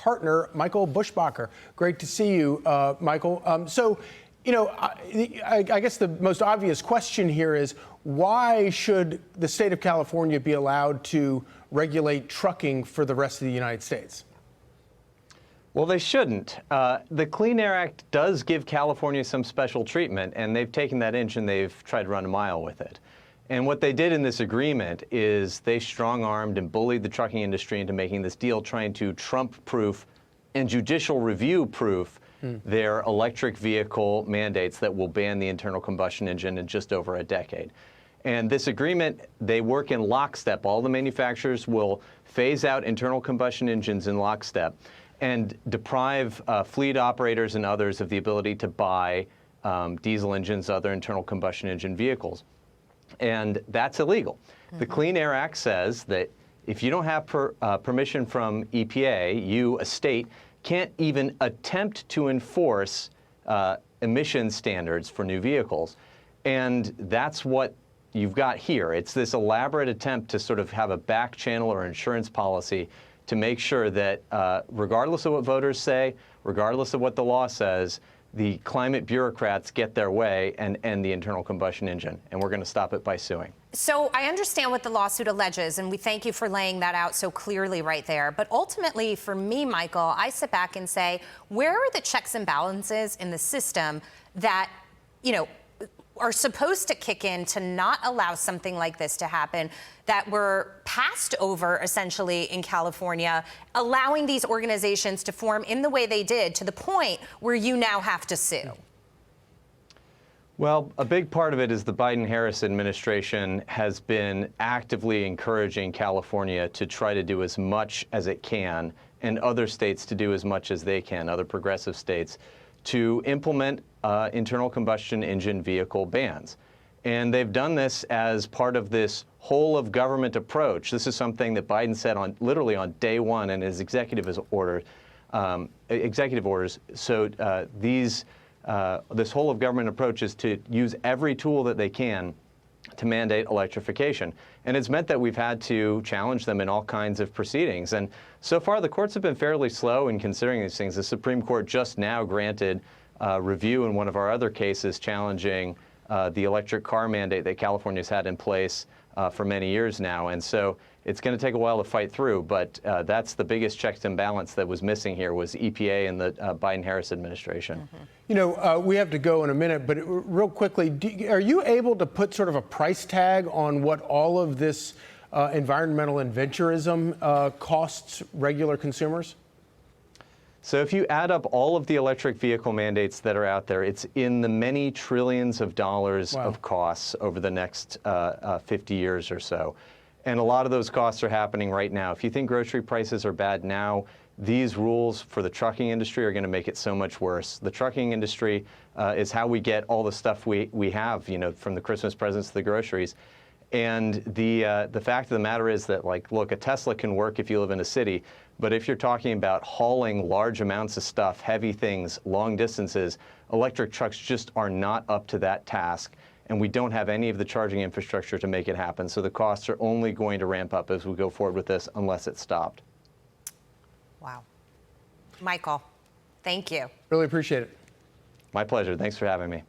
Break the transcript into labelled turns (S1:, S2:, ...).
S1: partner, Michael Buschbacher. Great to see you, Michael. I guess the most obvious question here is, why should the state of California be allowed to regulate trucking for the rest of the United States?
S2: Well, they shouldn't. The Clean Air Act does give California some special treatment, and they've taken that inch and they've tried to run a mile with it. And what they did in this agreement is they strong-armed and bullied the trucking industry into making this deal, trying to Trump-proof and judicial review-proof their electric vehicle mandates that will ban the internal combustion engine in just over a decade. And this agreement, they work in lockstep. All the manufacturers will phase out internal combustion engines in lockstep and deprive fleet operators and others of the ability to buy diesel engines, other internal combustion engine vehicles. And that's illegal. The Clean Air Act says that if you don't have permission from EPA, you, a state, can't even attempt to enforce emission standards for new vehicles. And that's what you've got here. It's this elaborate attempt to sort of have a back channel or insurance policy to make sure that regardless of what voters say, regardless of what the law says, the climate bureaucrats get their way and end the internal combustion engine. And we're going to stop it by suing.
S3: So I understand what the lawsuit alleges, and we thank you for laying that out so clearly right there. But ultimately, for me, Michael, I sit back and say, where are the checks and balances in the system that, are supposed to kick in to not allow something like this to happen, that were passed over essentially in California, allowing these organizations to form in the way they did to the point where you now have to sue?
S2: Well, a big part of it is the Biden-Harris administration has been actively encouraging California to try to do as much as it can, and other states to do as much as they can, other progressive states, to implement internal combustion engine vehicle bans. And they've done this as part of this whole of government approach. This is something that Biden said literally on day one in his executive orders. So this whole of government approach is to use every tool that they can to mandate electrification. And it's meant that we've had to challenge them in all kinds of proceedings. And so far, the courts have been fairly slow in considering these things. The Supreme Court just now granted review in one of our other cases challenging the electric car mandate that California's had in place for many years now. And so it's going to take a while to fight through, but that's the biggest checks and balance that was missing here was EPA and the Biden-Harris administration.
S1: We have to go in a minute, but real quickly, are you able to put sort of a price tag on what all of this environmental adventurism costs regular consumers?
S2: So if you add up all of the electric vehicle mandates that are out there, it's in the many trillions of dollars of costs over the next 50 years or so. And a lot of those costs are happening right now. If you think grocery prices are bad now, these rules for the trucking industry are going to make it so much worse. The trucking industry is how we get all the stuff we have, from the Christmas presents to the groceries. And the fact of the matter is that, look, a Tesla can work if you live in a city, but if you're talking about hauling large amounts of stuff, heavy things, long distances, electric trucks just are not up to that task. And we don't have any of the charging infrastructure to make it happen. So the costs are only going to ramp up as we go forward with this unless it's stopped.
S3: Wow. Michael, thank you.
S1: Really appreciate it.
S2: My pleasure. Thanks for having me.